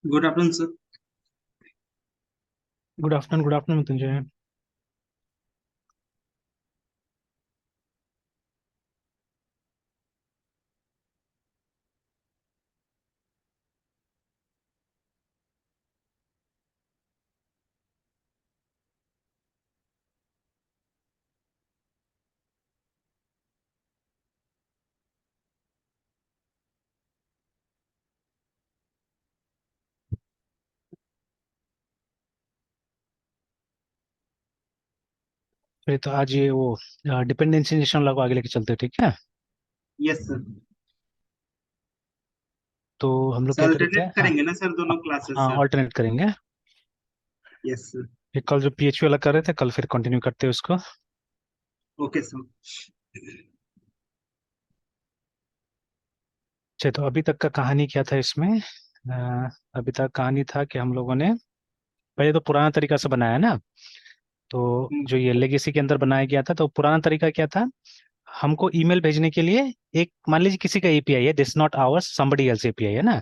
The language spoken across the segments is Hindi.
Good afternoon sir. Good afternoon Mrityunjay. फिर तो आज ये वो डिपेंडेंसी इंजेक्शन वाला को आगे लेके चलते हैं, ठीक है। Yes sir. तो हम लोग सर क्या करते अल्टरनेट हैं? हाँ। करेंगे ना सर, दोनों क्लासेस हाँ, सर। ऑल्टरनेट करेंगे। Yes sir. ये कल जो पीएचपी वाला कर रहे थे, कल फिर कंटिन्यू करते हैं उसको। Okay sir. अच्छा, तो अभी तक का कहानी क्या था इसमें? अभी तक कहानी था कि हम लोगों ने पहले तो पुराना तरीका से बनाया ना। तो जो ये लेगेसी के अंदर बनाया गया था, तो पुराना तरीका क्या था? हमको ईमेल भेजने के लिए एक, मान लीजिए किसी का एपीआई है, this not hours, somebody else API है ना।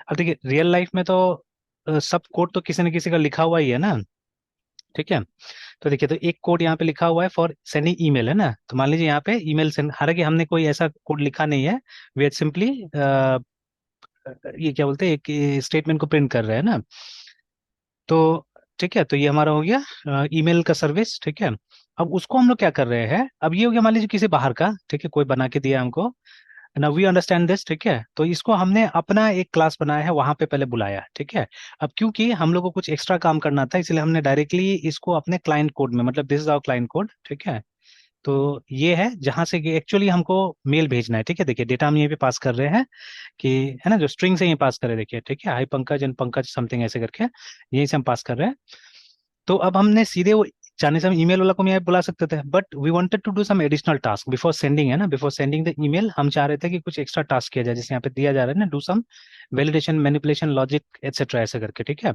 अब देखिए, रियल लाइफ में तो सब कोड तो किसी न किसी का लिखा हुआ ही है ना, ठीक है। तो देखिए, तो एक कोड यहाँ पे लिखा हुआ है फॉर सेंडिंग ईमेल, है ना। तो मान लीजिए यहाँ पे ईमेल सेंड, हालांकि हमने कोई ऐसा कोड लिखा नहीं है। वी आर सिंपली ये क्या बोलते हैं, एक स्टेटमेंट को प्रिंट कर रहे हैं ना। तो ठीक है, तो ये हमारा हो गया ईमेल का सर्विस, ठीक है। अब उसको हम लोग क्या कर रहे हैं, अब ये हो गया मान लीजिए किसी बाहर का, ठीक है, कोई बना के दिया हमको। ना वी अंडरस्टैंड दिस, ठीक है। तो इसको हमने अपना एक क्लास बनाया है, वहां पे पहले बुलाया, ठीक है। अब क्योंकि हम लोग को कुछ एक्स्ट्रा काम करना था, इसलिए हमने डायरेक्टली इसको अपने क्लाइंट कोड में, मतलब this is our client code, ठीक है। तो ये है जहां से कि एक्चुअली हमको मेल भेजना है, ठीक है। देखिए, डेटा हम यहीं पे पास कर रहे हैं कि, है ना, जो स्ट्रिंग से ये पास कर रहे हैं, देखिए, ठीक है, high Pankaj and Pankaj something ऐसे करके यहीं से हम पास कर रहे हैं। तो अब हमने सीधे वो, चाहने से हम ईमेल वाला को भी यहाँ बुला सकते थे, but we wanted to do some additional task before sending, है ना। बिफोर सेंडिंग द ईमेल हम चाह रहे थे कि कुछ एक्स्ट्रा टास्क किया जाए, जैसे यहाँ पे दिया जा रहा है ना, do some validation, manipulation, logic etcetera ऐसे करके, ठीक है।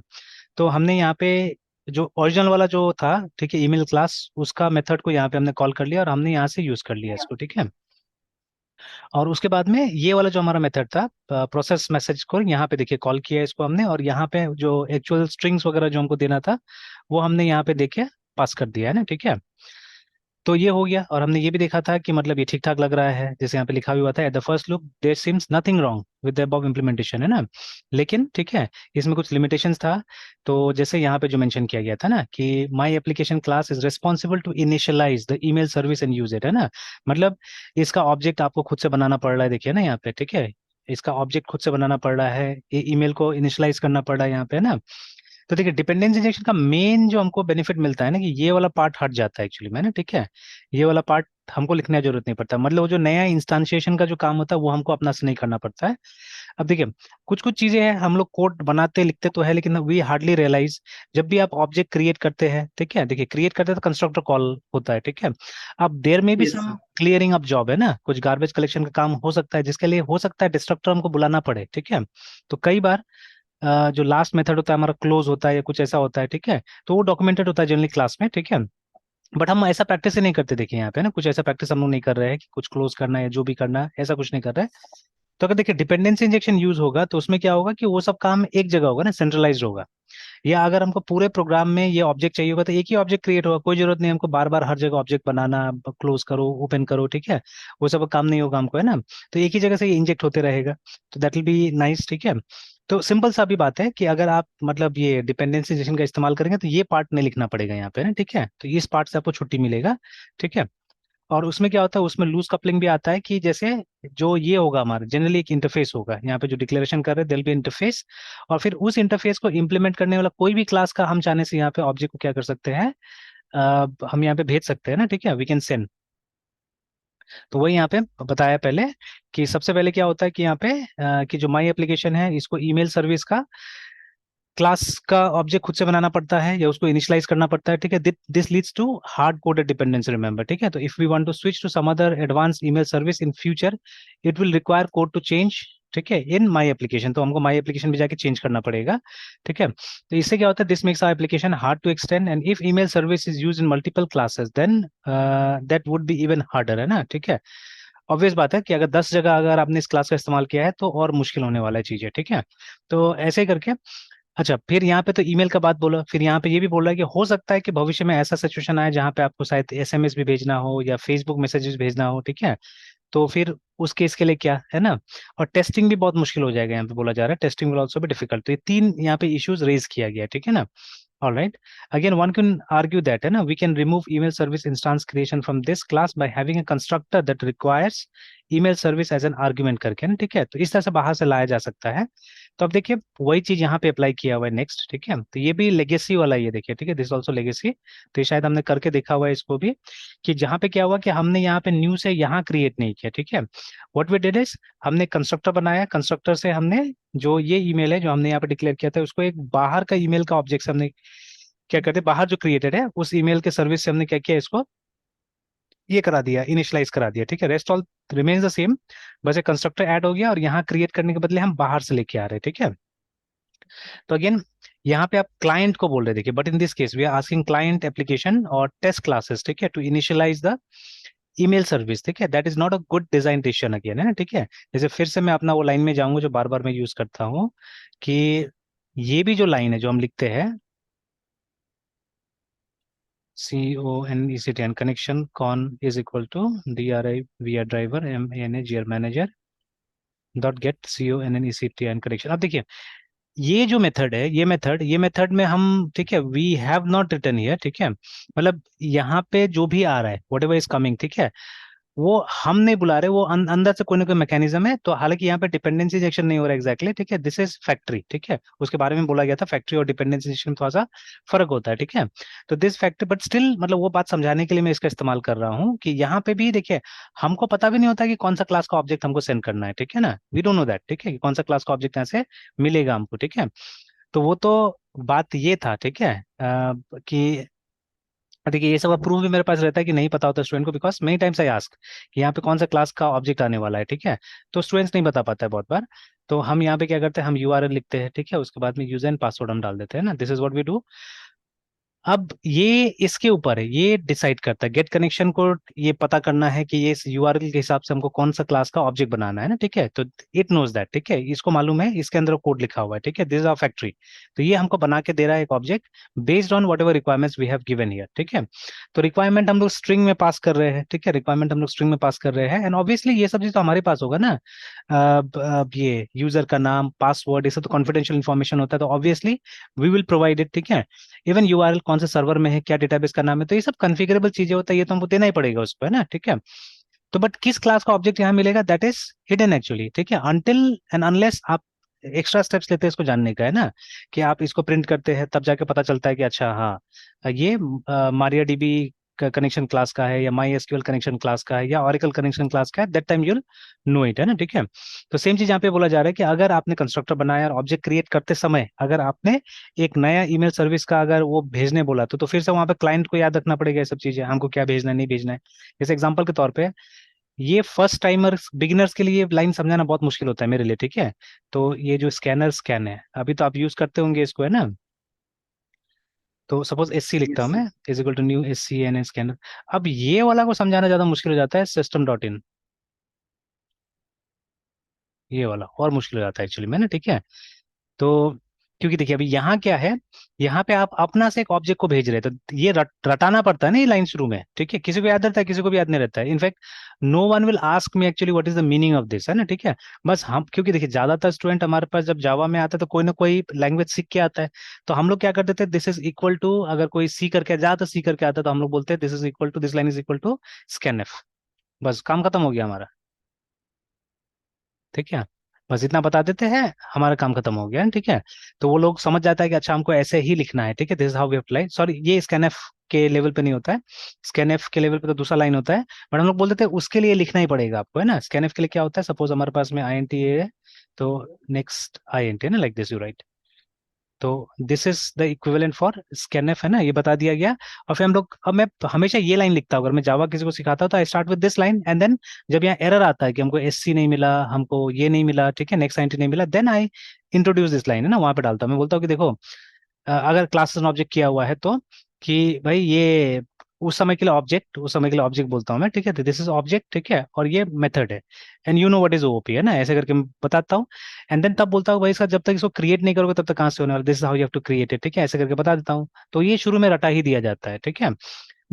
तो हमने यहाँ पे जो ओरिजिनल वाला जो था, ठीक है, ईमेल क्लास, उसका मेथड को यहाँ पे हमने कॉल कर लिया और हमने यहाँ से यूज कर लिया इसको, ठीक है। और उसके बाद में ये वाला जो हमारा मेथड था, प्रोसेस मैसेज को यहाँ पे देखिए कॉल किया इसको हमने, और यहाँ पे जो एक्चुअल स्ट्रिंग्स वगैरह जो हमको देना था, वो हमने यहाँ पे देखे पास कर दिया है ना, ठीक है। तो ये हो गया, और हमने ये भी देखा था कि मतलब ये ठीक ठाक लग रहा है, जैसे यहाँ पे लिखा भी हुआ था, at the first look there seems nothing wrong with the above implementation, है ना। लेकिन ठीक है, इसमें कुछ लिमिटेशंस था। तो जैसे यहाँ पे जो मेंशन किया गया था ना कि my application class is responsible to initialise the email service and use it, है ना। मतलब इसका ऑब्जेक्ट आपको खुद से बनाना पड़ रहा है, देखिए ना यहाँ पे, ठीक है। इसका ऑब्जेक्ट खुद से बनाना पड़ रहा है, ये ईमेल को इनिशियलाइज करना पड़ रहा है यहाँ पे, है ना। तो देखिए, डिपेंडेंस इंजेक्शन का मेन जो हमको बेनिफिट मिलता है ना, कि ये वाला पार्ट हट जाता है एक्चुअली में ना, ठीक है। ये वाला पार्ट हमको लिखने की जरूरत नहीं पड़ता, मतलब वो जो नया इंस्टांशिएशन का जो काम होता है वो हमको अपना से नहीं करना पड़ता है। अब देखिए, कुछ कुछ चीजें हैं, हम लोग कोड बनाते लिखते तो है, लेकिन वी हार्डली रियलाइज। जब भी आप ऑब्जेक्ट क्रिएट करते हैं, ठीक है, देखिए, क्रिएट करते हैं तो कंस्ट्रक्टर कॉल होता है, ठीक है। अब देर में भी yes some sir. Clearing up job, है ना, कुछ गार्बेज कलेक्शन का काम हो सकता है, जिसके लिए हो सकता है डिस्ट्रक्टर हमको बुलाना पड़े, ठीक है। तो कई बार जो लास्ट मेथड होता है हमारा क्लोज होता है या कुछ ऐसा होता है, ठीक है। तो वो डॉक्यूमेंटेड होता है जनरली क्लास में, ठीक है। बट हम ऐसा प्रैक्टिस ही नहीं करते, देखिए यहाँ पे ना, कुछ ऐसा प्रैक्टिस हम लोग नहीं कर रहे हैं कि कुछ क्लोज करना है या जो भी करना है, ऐसा कुछ नहीं कर रहे हैं। तो अगर देखिए डिपेंडेंसी इंजेक्शन यूज होगा तो उसमें क्या होगा कि वो सब काम एक जगह होगा ना, सेंट्रलाइज्ड होगा। या अगर हमको पूरे प्रोग्राम में ये ऑब्जेक्ट चाहिए होगा तो एक ही ऑब्जेक्ट क्रिएट होगा, कोई जरूरत नहीं हमको बार बार हर जगह ऑब्जेक्ट बनाना, क्लोज करो, ओपन करो, ठीक है। वो सब काम नहीं होगा हमको, है ना। तो एक ही जगह से ये इंजेक्ट होते रहेगा। तो दैट विल बी नाइस, ठीक है। तो सिंपल सा भी बात है कि अगर आप मतलब ये डिपेंडेंसी इंजेक्शन का इस्तेमाल करेंगे तो ये पार्ट नहीं लिखना पड़ेगा यहाँ पे ना, ठीक है। तो इस पार्ट से आपको छुट्टी मिलेगा, ठीक है। और उसमें क्या होता है, उसमें लूज कपलिंग भी आता है कि जैसे जो ये होगा हमारा जनरली एक इंटरफेस होगा, यहाँ पे जो डिक्लेरेशन कर रहे हैं, देयर बी इंटरफेस। और फिर उस इंटरफेस को इंप्लीमेंट करने वाला कोई भी क्लास का हम चाहने से यहाँ पे ऑब्जेक्ट को क्या कर सकते हैं, हम यहाँ पे भेज सकते हैं ना, ठीक है, वी कैन सेंड। तो वही यहाँ पे बताया पहले कि सबसे पहले क्या होता है कि यहाँ पे कि जो माई एप्लीकेशन है, इसको ईमेल सर्विस का क्लास का ऑब्जेक्ट खुद से बनाना पड़ता है या उसको इनिशियलाइज करना पड़ता है, ठीक है। This leads to hard coded dependency, remember, ठीक है। तो if we want to switch to some other advance email service in future, it will require code to change, ठीक है, इन माई एप्लीकेशन। तो हमको माई एप्लीकेशन भी जाके चेंज करना पड़ेगा, ठीक है। तो इससे क्या होता है, this makes our application hard to extend, and if email service is use in multiple classes then that would be even harder, है ना, ठीक है। ऑब्वियस बात है कि अगर 10 जगह अगर आपने इस क्लास का इस्तेमाल किया है तो और मुश्किल होने वाला है चीजें, ठीक है। तो ऐसे ही करके, अच्छा फिर यहाँ पे तो ईमेल का बात बोला, फिर यहाँ पे ये भी बोल रहा है कि हो सकता है कि भविष्य में ऐसा सिचुएशन आए जहाँ पे आपको शायद एसएमएस भी भेजना हो या फेसबुक मैसेजेस भेजना हो, ठीक है। तो फिर उस केस के लिए क्या है ना, और टेस्टिंग भी बहुत मुश्किल हो जाएगा, यहाँ पे बोला जा रहा है टेस्टिंग विल ऑल्सो भी डिफिकल्ट। तो ये तीन यहाँ पे इश्यूज रेज किया गया है, ठीक है ना। All right. Again, one can argue that, है ना, we can remove email service instance creation from this class by having a constructor that requires email service as an argument करके ना, ठीक है। तो इस तरह से बाहर से लाया जा सकता है। तो अब देखिए वही चीज यहाँ पे अप्लाई किया हुआ है नेक्स्ट, ठीक है। तो ये भी लेगेसी वाला ये देखिए, ठीक है, दिस ऑल्सो लेगेसी। तो ये शायद हमने करके देखा हुआ है इसको भी, कि जहाँ पे क्या हुआ कि हमने यहाँ पे न्यू से यहाँ क्रिएट नहीं किया, ठीक है। व्हाट वी डिड इज, हमने कंस्ट्रक्टर बनाया, कंस्ट्रक्टर से हमने जो ये ईमेल है जो हमने यहाँ पे डिक्लेयर किया था उसको एक बाहर का ईमेल का ऑब्जेक्ट से हमने क्या करते हैं, बाहर जो क्रिएटेड है उस ईमेल के सर्विस से हमने क्या किया, इसको ये करा दिया, इनिशियलाइज करा दिया, ठीक है। Rest all remains the same, बस एक कंस्ट्रक्टर ऐड हो गया और यहाँ क्रिएट करने के बदले हम बाहर से लेके आ रहे हैं, ठीक है। तो अगेन यहाँ पे आप क्लाइंट को बोल रहे, देखिए, but in this case we are asking client application और टेस्ट क्लासेस, ठीक है, to initialise the email service, ठीक है। That is not a good design decision again, है ना, ठीक है। जैसे फिर से मैं अपना वो लाइन में जाऊंगा जो बार बार मैं यूज करता हूँ, कि ये भी जो लाइन है जो हम लिखते हैं, CONECTN connection con is equal to DRI via driver MANA manager dot get CONNECTN connection। अब देखिए ये जो मेथड है, ये मेथड में हम, ठीक है, we have not written here, ठीक है, मतलब यहाँ पे जो भी आ रहा है वट एवर इज कमिंग, ठीक है, वो हम नहीं बुला रहे, वो अंदर से कोई ना कोई मैकेनिज्म है। तो हालांकि यहाँ पे डिपेंडेंसी इंजेक्शन नहीं हो रहा एग्जैक्टली, ठीक है, दिस इज फैक्ट्री, ठीक है, उसके बारे में बोला गया था, फैक्ट्री और डिपेंडेंसी इंजेक्शन में थोड़ा सा फर्क होता है, ठीक है। तो दिस फैक्ट्री, बट स्टिल मतलब वो बात समझाने के लिए मैं इसका इस्तेमाल कर रहा हूँ कि यहाँ पे भी देखिए हमको पता भी नहीं होता कि कौन सा क्लास का ऑब्जेक्ट हमको सेंड करना है, ठीक है ना, वी डोंट नो दैट, ठीक है, कि कौन सा क्लास का ऑब्जेक्ट यहाँ से मिलेगा हमको, ठीक है। तो वो तो बात ये था, ठीक है, कि देखिए ये सब प्रूफ भी मेरे पास रहता है कि नहीं पता होता स्टूडेंट को, because many times I ask कि यहाँ पे कौन सा क्लास का ऑब्जेक्ट आने वाला है, ठीक है। तो स्टूडेंट्स नहीं बता पाता है बहुत बार। तो हम यहाँ पे क्या करते हैं, हम URL लिखते हैं, ठीक है, उसके बाद में यूजर एंड पासवर्ड हम डाल देते हैं ना, this is what we do. अब ये इसके ऊपर है, ये डिसाइड करता है गेट कनेक्शन को, ये पता करना है कि ये इस URL के हिसाब से हमको कौन सा क्लास का ऑब्जेक्ट बनाना है ना, ठीक है। तो इट नोज दैट, ठीक है, इसको मालूम है, इसके अंदर कोड लिखा हुआ है, ठीक है, दिस इज आवर फैक्ट्री। तो ये हमको बना के दे रहा है एक object based on whatever requirements we have given here, ठीक है। तो रिक्वायरमेंट हम लोग स्ट्रिंग में पास कर रहे हैं, ठीक है, रिक्वायरमेंट हम लोग स्ट्रिंग में पास कर रहे हैं, एंड ऑब्वियसली ये सब चीज तो हमारे पास होगा ना। अब ये यूजर का नाम, पासवर्ड, ये सब तो कॉन्फिडेंशियल इन्फॉर्मेशन होता है, तो obviously we will provide it, ठीक है। इवन URL कौन से सर्वर में है, क्या डेटाबेस का नाम है, तो ये सब कॉन्फ़िगरेबल चीजें होता है, ये तो हमको देना ही पड़ेगा उस पर, है ना, ठीक है। तो बट किस क्लास का ऑब्जेक्ट यहाँ मिलेगा, दैट इज हिडन एक्चुअली, ठीक है, अनटिल एंड अनलेस आप एक्स्ट्रा स्टेप्स लेते हैं इसको जानने का, है ना, कि आप इसको प्रिंट करते हैं तब जाके पता चलता है कि अच्छा हाँ ये मारिया डीबी कनेक्शन क्लास का है, या माई एसक्यूएल कनेक्शन क्लास का है, या ऑरेकल कनेक्शन क्लास का है, that time you'll no it, है ना, ठीक है। तो सेम चीज यहाँ पे बोला जा रहा है कि अगर आपने कंस्ट्रक्टर बनाया और ऑब्जेक्ट क्रिएट करते समय अगर आपने एक नया ईमेल सर्विस का अगर वो भेजने बोला तो फिर से वहां पे क्लाइंट को याद रखना पड़ेगा ये सब चीजें, हमको क्या भेजना है नहीं भेजना है। जैसे एग्जांपल के तौर पे ये फर्स्ट टाइमर्स बिगिनर्स के लिए लाइन समझाना बहुत मुश्किल होता है मेरे लिए, ठीक है। तो ये जो स्कैन है, अभी तो आप यूज करते होंगे इसको, है ना। तो सपोज SC लिखता हूँ yes मैं, sir. Is equal to new SCN scanner. अब ये वाला को समझाना ज्यादा मुश्किल हो जाता है, system.in, ये वाला और मुश्किल हो जाता है एक्चुअली में ना, ठीक है। तो क्योंकि देखिए अभी यहाँ क्या है, यहाँ पे आप अपना से एक ऑब्जेक्ट को भेज रहे हैं, तो ये रटाना पड़ता है ना ये लाइन शुरू में, ठीक है, किसी को याद रहता है किसी को भी याद नहीं रहता है, in fact no one will ask me actually what is the meaning of this, है ना, ठीक है। बस हम, क्योंकि देखिए ज्यादातर स्टूडेंट हमारे पास जब जावा में आता है तो कोई ना कोई लैंग्वेज सीख के आता है, तो हम लोग क्या करते थे, दिस इज इक्वल टू, अगर कोई सी करके ज्यादातर सी करके आता है तो हम लोग बोलते हैं this is equal to, this line is equal to scanf, बस काम खत्म हो गया हमारा, ठीक है। बस इतना बता देते हैं, हमारा काम खत्म हो गया, ठीक है। तो वो लोग समझ जाता है कि अच्छा हमको ऐसे ही लिखना है, ठीक है, this is how we apply, sorry ये स्कैनएफ के लेवल पे नहीं होता है, स्कैनएफ के लेवल पे तो दूसरा लाइन होता है, बट हम लोग बोल देते हैं उसके लिए लिखना ही पड़ेगा आपको, है ना। स्कैनएफ के लिए क्या होता है, सपोज हमारे पास में INT है, तो नेक्स्ट INT है ना, लाइक दिस यू राइट। तो this is the equivalent for scanf, है ना, ये बता दिया गया। और फिर हम लोग, अब मैं हमेशा ये लाइन लिखता हूँ अगर मैं जावा किसी को सिखाता हूँ, तो I start with this line, and then जब यहाँ एरर आता है कि हमको SC नहीं मिला, हमको ये नहीं मिला, ठीक है, नेक्स्ट INT नहीं मिला, then I introduce this line, है ना, वहां पे डालता हूँ, मैं बोलता हूँ कि देखो अगर क्लास ऑब्जेक्ट किया हुआ है तो, कि भाई ये उस समय के लिए ऑब्जेक्ट, उस समय के लिए ऑब्जेक्ट बोलता हूँ मैं, ठीक है, तो दिस इज ऑब्जेक्ट, ठीक है, और ये मेथड है, and you know what is OOP, है ना, ऐसे करके मैं बताता हूँ। एंड देन तब बोलता हूँ भाई इसका जब तक इसको क्रिएट नहीं करोगे तब तक कहाँ से होने वाला, this is how you have to create it, ठीक है, ऐसे करके बता देता हूँ। तो ये शुरू में रटा ही दिया जाता है, ठीक है।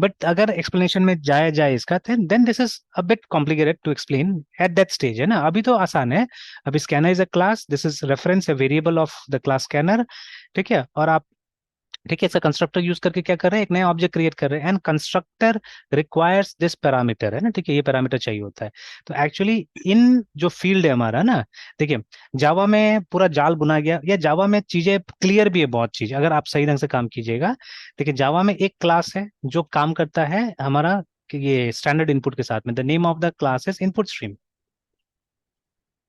बट अगर एक्सप्लेनेशन में जाया जाए इसका, then this is a bit complicated to explain at that stage, है ना। अभी तो आसान है। अभी scanner is a class, this is reference, a variable of the class scanner, ठीक है, और आप, ठीक है, इसका कंस्ट्रक्टर यूज करके क्या कर रहे हैं, एक नया ऑब्जेक्ट क्रिएट कर रहे हैं, and constructor requires this parameter, है ना, ठीक है, ये पैरामीटर चाहिए होता है। तो एक्चुअली इन जो फील्ड है हमारा ना, देखिए, जावा में पूरा जाल बुना गया, या जावा में चीजें क्लियर भी है बहुत चीज, अगर आप सही ढंग से काम कीजिएगा। देखिए, जावा में एक क्लास है जो काम करता है हमारा कि ये स्टैंडर्ड इनपुट के साथ में, the name of the class is input stream,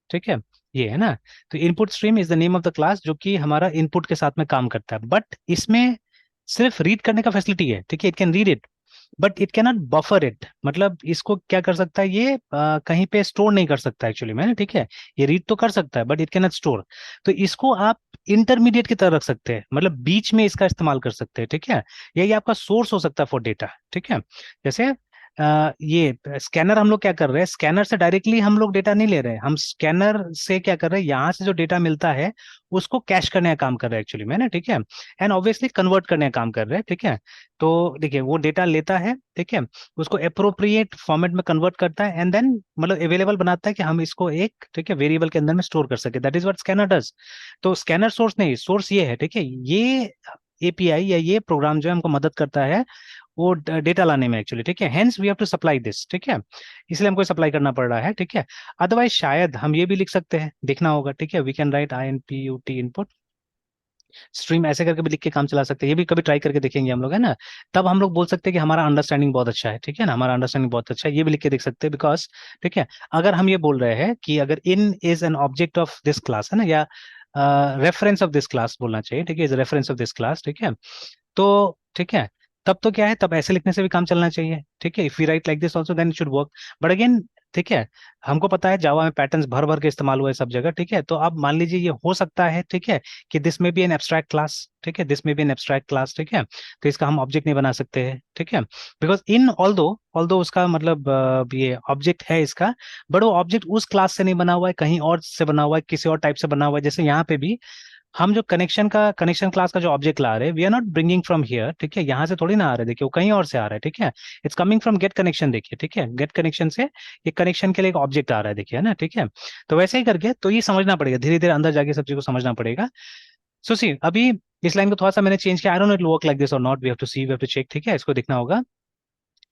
ठीक है, ये है ना। तो input stream is the name of the class जो कि हमारा इनपुट के साथ में काम करता है, बट इसमें सिर्फ रीड करने का फैसिलिटी है, ठीक है, it can read it, but it can not buffer it, मतलब इसको क्या कर सकता है ये, कहीं पे स्टोर नहीं कर सकता एक्चुअली में ना, ठीक है। ये रीड तो कर सकता है but it can not store. तो इसको आप इंटरमीडिएट की तरह रख सकते हैं, मतलब बीच में इसका इस्तेमाल कर सकते हैं, ठीक है। या ये आपका सोर्स हो सकता है फॉर डेटा, ठीक है। जैसे ये स्कैनर हम लोग क्या कर रहे हैं, स्कैनर से डायरेक्टली हम लोग डेटा नहीं ले रहे हैं, हम स्कैनर से क्या कर रहे हैं, यहाँ से जो डेटा मिलता है उसको कैश करने का काम कर रहे हैं एक्चुअली में ना, ठीक है, एंड ऑब्वियसली कन्वर्ट करने का काम कर रहे हैं, ठीक है। तो देखिए वो डेटा लेता है, ठीक है, उसको अप्रोप्रिएट फॉर्मेट में कन्वर्ट करता है, एंड देन मतलब अवेलेबल बनाता है कि हम इसको एक, ठीक है, वेरिएबल के अंदर में स्टोर कर सके, that is what scanner does. तो स्कैनर सोर्स नहीं, सोर्स ये है, ठीक है, ये एपीआई या ये प्रोग्राम जो है हमको मदद करता है वो डेटा लाने में एक्चुअली, ठीक है, hence we have to supply this, ठीक है, इसलिए हमको सप्लाई करना पड़ रहा है, ठीक है। अदरवाइज शायद हम ये भी लिख सकते हैं, देखना होगा, ठीक है, we can write I N P U T input stream, ऐसे करके भी लिख के काम चला सकते हैं, ये भी कभी ट्राई करके देखेंगे हम लोग, है ना। तब हम लोग बोल सकते हैं कि हमारा अंडरस्टैंडिंग बहुत अच्छा है, ठीक है ना, हमारा अंडरस्टैंडिंग बहुत अच्छा है, ये भी लिख के देख सकते हैं, बिकॉज, ठीक है, अगर हम ये बोल रहे हैं कि अगर in is an object of this class, है ना, या रेफरेंस ऑफ दिस क्लास बोलना चाहिए, ठीक है, is reference of this class, ठीक है, तो ठीक है, तब तो क्या है, तब ऐसे लिखने से भी काम चलना चाहिए, ठीक है, if we write like this also then it should work. But again, ठीक है, हमको पता है जावा में पैटर्न्स भर भर के इस्तेमाल हुए सब जगह, ठीक है, तो अब मान लीजिए ये हो सकता है, ठीक है, कि दिस में बी एन एब्स्ट्रैक्ट क्लास, ठीक है, दिस में बी एन एब्स्ट्रैक्ट क्लास, ठीक है, तो इसका हम ऑब्जेक्ट नहीं बना सकते हैं, ठीक है, बिकॉज इन ऑल्दो ऑल्दो उसका मतलब ये ऑब्जेक्ट है इसका, बट वो ऑब्जेक्ट उस क्लास से नहीं बना हुआ है, कहीं और से बना हुआ है, किसी और टाइप से बना हुआ है, जैसे यहाँ पे भी हम जो कनेक्शन क्लास का जो ऑब्जेक्ट ला रहे हैं, we are not bringing from here, ठीक है, यहाँ से थोड़ी ना आ रहा है, देखिए वो कहीं और से आ रहा है, ठीक है, it's coming from get connection, देखिए, ठीक है, गेट कनेक्शन से ये कनेक्शन के लिए एक ऑब्जेक्ट आ रहा है, देखिए, है ना, ठीक है। तो वैसे ही करके तो ये समझना पड़ेगा, धीरे धीरे अंदर जाके सब चीज को समझना पड़ेगा। सो सी अभी इस लाइन को थोड़ा सा मैंने चेंज किया, I don't know it work like this और not, we have to see, we have to check, ठीक है, इसको देखना होगा।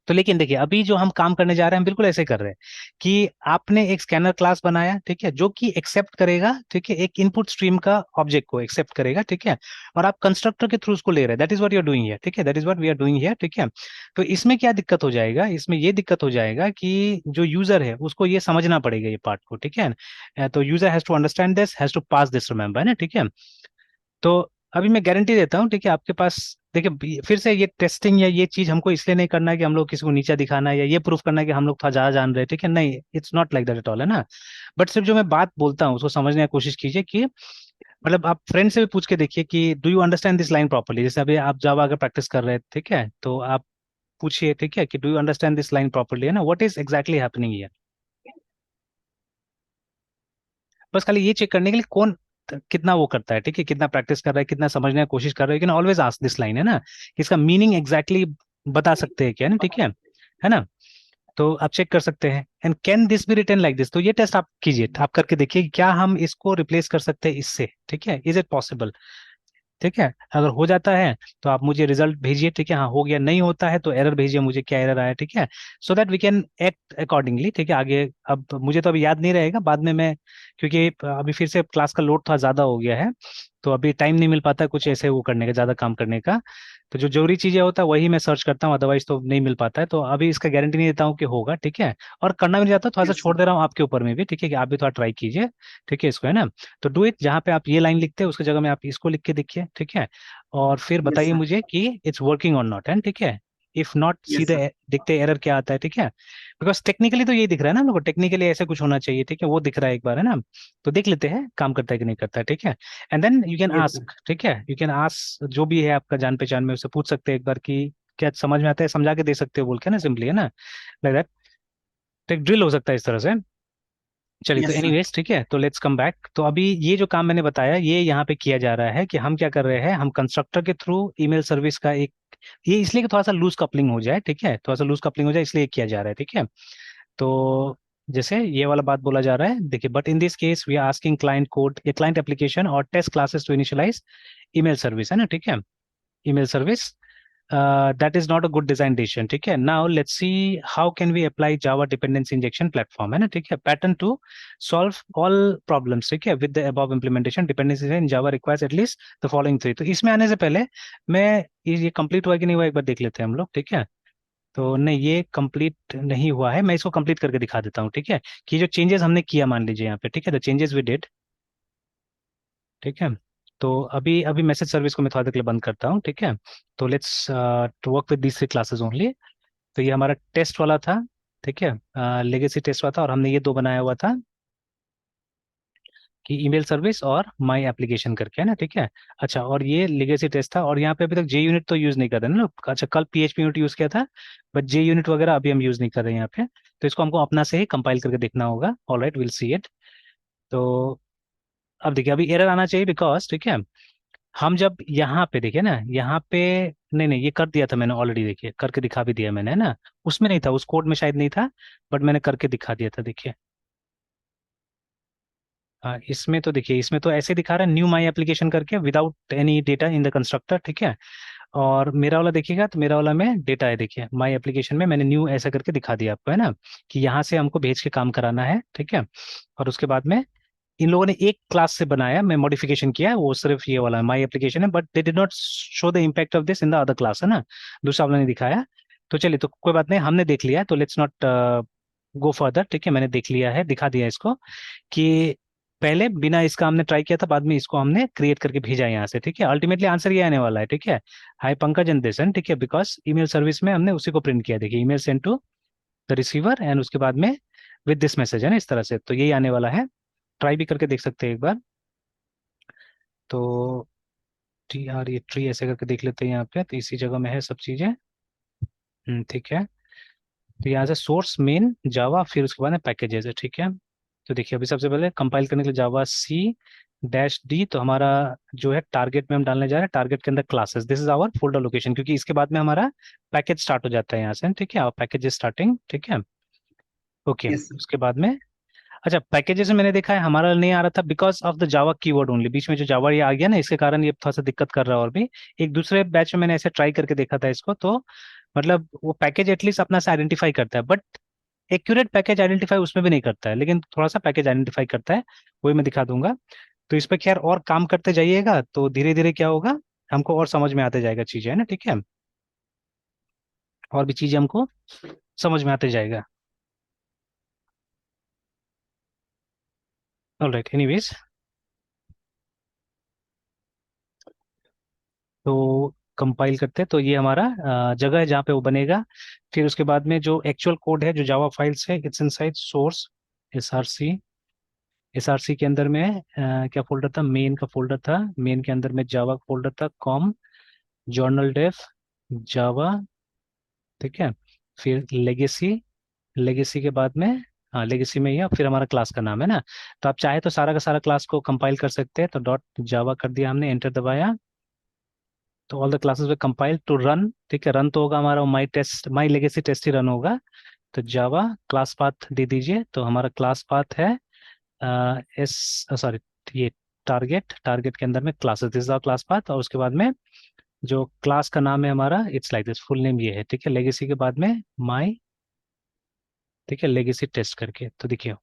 तो लेकिन देखिए अभी जो हम काम करने जा रहे हैं हम बिल्कुल ऐसे कर रहे हैं कि आपने एक स्कैनर क्लास बनाया, ठीक है, जो कि एक्सेप्ट करेगा, ठीक है, एक इनपुट स्ट्रीम का ऑब्जेक्ट को एक्सेप्ट करेगा, ठीक है, और आप कंस्ट्रक्टर के थ्रू उसको ले रहे हैं, that is what you are doing here, ठीक है, that is what we are doing here, ठीक है। तो इसमें क्या दिक्कत हो जाएगा, इसमें ये दिक्कत हो जाएगा कि जो यूजर है उसको ये समझना पड़ेगा ये पार्ट को, ठीक है, तो user has to understand this, has to pass this, remember, है ना, ठीक है। तो अभी मैं गारंटी देता हूँ, ठीक है, आपके पास, देखिए फिर से ये टेस्टिंग या ये चीज हमको इसलिए नहीं करना है कि हम लोग किसी को नीचा दिखाना है या ये प्रूफ करना है कि हम लोग थोड़ा ज्यादा जान रहे हैं, ठीक है, नहीं, it's not like that at all, है ना। बट सिर्फ जो मैं बात बोलता हूँ उसको समझने की कोशिश कीजिए कि मतलब आप फ्रेंड से भी पूछ के देखिए कि do you understand this line properly, जैसे अभी आप जावा अगर प्रैक्टिस कर रहे हैं, ठीक है, तो आप पूछिए, ठीक है, कि do you understand this line properly, है ना, what is exactly happening here. बस खाली ये चेक करने के लिए कौन कितना वो करता है, ठीक है, कितना प्रैक्टिस कर रहा है, कितना समझने की कोशिश कर रहा है, you can always ask this line, है ना, कि इसका मीनिंग एग्जैक्टली बता सकते हैं क्या, है ना, ठीक है ना। तो आप चेक कर सकते हैं, and can this be written like this, तो ये टेस्ट आप कीजिए, आप करके देखिए कि क्या हम इसको रिप्लेस कर सकते हैं इससे, ठीक है, इज इट पॉसिबल, ठीक है। अगर हो जाता है तो आप मुझे रिजल्ट भेजिए, ठीक है, हाँ हो गया, नहीं होता है तो एरर भेजिए मुझे, क्या एरर आया, ठीक है, so that we can act accordingly, ठीक है, आगे। अब मुझे तो अभी याद नहीं रहेगा, बाद में मैं, क्योंकि अभी फिर से क्लास का लोड थोड़ा ज्यादा हो गया है, तो अभी टाइम नहीं मिल पाता कुछ ऐसे वो करने का, ज्यादा काम करने का। तो जो जरूरी चीजें होता है वही मैं सर्च करता हूँ, अदरवाइज तो नहीं मिल पाता है, तो अभी इसका गारंटी नहीं देता हूँ कि होगा, ठीक है, और करना भी नहीं चाहता, थोड़ा सा यस छोड़ सर। दे रहा हूँ आपके ऊपर में भी, ठीक है, कि आप भी थोड़ा ट्राई कीजिए, ठीक है, इसको, है ना। तो डू इट, जहाँ पे आप ये लाइन लिखते हैं उसकी जगह में आप इसको लिख के देखिए, ठीक है, और फिर यस बताइए सर। मुझे कि इट्स वर्किंग और नॉट, है, ठीक है। If not, yes sir. सीधे देखते एरर क्या आता है, ठीक है, बिकॉज टेक्निकली तो यही दिख रहा है ना हम लोग को, टेक्निकली ऐसे कुछ होना चाहिए, ठीक है, वो दिख रहा है एक बार, है ना। तो देख लेते हैं काम करता है कि नहीं करता है, ठीक है, and then you can yes sir. Ask, ठीक है, यू कैन आस्क जो भी है आपका जान पहचान में, उससे पूछ सकते हैं एक बार कि क्या समझ में आता है, समझा के दे सकते हो बोल के ना, सिंपली, है ना, लाइक दैट। तो एक ड्रिल हो सकता है इस तरह से। चलिए, तो यस सर। एनीवेज ठीक है, तो लेट्स कम बैक। तो अभी ये जो काम मैंने बताया ये यहाँ पे किया जा रहा है कि हम क्या कर रहे हैं, हम कंस्ट्रक्टर के थ्रू ईमेल सर्विस का एक, ये इसलिए कि थोड़ा सा लूज कपलिंग हो जाए, ठीक है, थोड़ा सा लूज कपलिंग हो जाए इसलिए किया जा रहा है, ठीक है। तो जैसे ये वाला बात बोला जा रहा है, देखिए, but in this case we are asking client code या क्लाइंट एप्लीकेशन और test classes to initialise email service, है ना, ठीक है, email service. That is not a good design decision, ठीक है। Now let's see how can we apply Java dependency injection platform, है ना, ठीक है, pattern to solve all problems, ठीक है, with the above implementation dependency in Java requires at least the following three। तो इसमें आने से पहले मैं ये कंप्लीट हुआ कि नहीं हुआ एक बार देख लेते हैं हम लोग, ठीक है। तो नहीं, ये कंप्लीट नहीं हुआ है, मैं इसको कंप्लीट करके दिखा देता हूँ, ठीक है, कि जो चेंजेस हमने किया मान लीजिए यहाँ पे, ठीक है, द चेंजेस वी डिड, ठीक है। तो अभी अभी मैसेज सर्विस को मैं थोड़ा देर के लिए बंद करता हूँ, ठीक है। तो let's work with these three classes only. तो ये हमारा टेस्ट वाला था, ठीक है, लेगेसी टेस्ट वाला था, और हमने ये दो बनाया हुआ था कि ईमेल सर्विस और माई एप्लीकेशन करके, है ना, ठीक है। अच्छा, और ये लेगेसी टेस्ट था, और यहाँ पे अभी तक जे यूनिट तो यूज नहीं कर रहे हैं ना लोग। अच्छा, कल पीएचपी यूनिट यूज किया था, बट जे यूनिट वगैरह अभी हम यूज नहीं कर रहे हैं यहाँ पे। तो इसको हमको अपना से ही कंपाइल करके देखना होगा। Alright, will see it. तो अब देखिए, अभी एरर आना चाहिए बिकॉज, ठीक है, हम जब यहाँ पे देखिए ना, यहाँ पे, नहीं नहीं, ये कर दिया था मैंने ऑलरेडी, देखिए करके दिखा भी दिया मैंने, है ना। उसमें नहीं था, उस कोड में शायद नहीं था, बट मैंने करके दिखा दिया था, देखिए। हाँ, इसमें तो देखिए, इसमें तो ऐसे दिखा रहा है, न्यू माई एप्लीकेशन करके without any data in the constructor, ठीक है। और मेरा वाला देखिएगा तो मेरा वाला में डेटा है, देखिए माई एप्लीकेशन में मैंने न्यू ऐसा करके दिखा दिया आपको, है ना, कि यहाँ से हमको भेज के काम कराना है, ठीक है। और उसके बाद में इन लोगों ने एक क्लास से बनाया, मैं मॉडिफिकेशन किया है, वो सिर्फ ये वाला माई एप्लीकेशन है, but they did not show the impact of this in the other class, है ना, दूसरा वाला ने दिखाया। तो चलिए, तो कोई बात नहीं, हमने देख लिया है, तो लेट्स नॉट गो फर्दर, ठीक है, मैंने देख लिया है, दिखा दिया इसको कि पहले बिना इसका हमने ट्राई किया था, बाद में इसको हमने क्रिएट करके भेजा यहाँ से, ठीक है। अल्टीमेटली आंसर ये आने वाला है, ठीक है, हाई पंकज एंड दिस, ठीक है, बिकॉज ईमेल सर्विस में हमने उसी को प्रिंट किया, देखिए, email send to the receiver and उसके बाद में विद दिस मैसेज, है ना, इस तरह से, तो यही आने वाला है। ट्राई भी करके देख सकते हैं एक बार। तो टी आर, ये ट्री ऐसे करके देख लेते हैं यहाँ पे, तो इसी जगह में है सब चीजें। ठीक है। तो यहाँ से सोर्स मेन जावा, फिर उसके बाद में पैकेजेस है, ठीक है। तो देखिए, अभी सबसे पहले कंपाइल करने के लिए जावा सी डैश डी, तो हमारा जो है टारगेट में हम डालने जा रहे हैं, टारगेट के अंदर classes, this is our folder location, क्योंकि इसके बाद में हमारा पैकेज स्टार्ट हो जाता है यहाँ से, ठीक है, और पैकेज स्टार्टिंग, ठीक है। Okay, yes sir. उसके बाद में, अच्छा, पैकेजेस में मैंने देखा है हमारा नहीं आ रहा था because of the Java keyword only, बीच में जो जावा ये आ गया ना, इसके कारण ये थोड़ा सा दिक्कत कर रहा है। और भी एक दूसरे बैच में मैंने ऐसे ट्राई करके देखा था इसको, तो मतलब वो पैकेज एटलीस्ट अपना से आइडेंटिफाई करता है, बट एक्यूरेट पैकेज आइडेंटिफाई उसमें भी नहीं करता है, लेकिन थोड़ा सा पैकेज आइडेंटिफाई करता है, वही मैं दिखा दूंगा। तो इस पर खैर और काम करते जाइएगा, तो धीरे धीरे क्या होगा, हमको और समझ में आते जाएगा चीजें, है ना, ठीक है, और भी चीजें हमको समझ में आते जाएगा। ऑलराइट, एनीवेज, तो कंपाइल करते हैं, तो ये हमारा जगह है जहाँ पे वो बनेगा। फिर उसके बाद में जो एक्चुअल कोड है, जो जावा फाइल्स है, it's inside source SRC. SRC के अंदर में क्या फोल्डर था, मेन का फोल्डर था, मेन के अंदर में जावा का फोल्डर था, कॉम जर्नल डेफ जावा, ठीक है। फिर लेगेसी, लेगेसी के बाद में, हाँ, लेगेसी में ही है, फिर हमारा क्लास का नाम है ना। तो आप चाहे तो सारा का सारा क्लास को कंपाइल कर सकते हैं, तो डॉट जावा कर दिया हमने, एंटर दबाया, तो all the classes they compile to run, ठीक है, रन तो होगा हमारा my test, my legacy test ही रन होगा। तो जावा क्लास पाथ दे दीजिए, तो हमारा क्लास पाथ है एस, सॉरी, ये टारगेट, टारगेट के अंदर में classes, this is class path, और उसके बाद में जो क्लास का नाम है हमारा, it's like this, full name ये है, ठीक है, लेगेसी के बाद में माई, ठीक है, लेगेसी टेस्ट करके, तो देखिए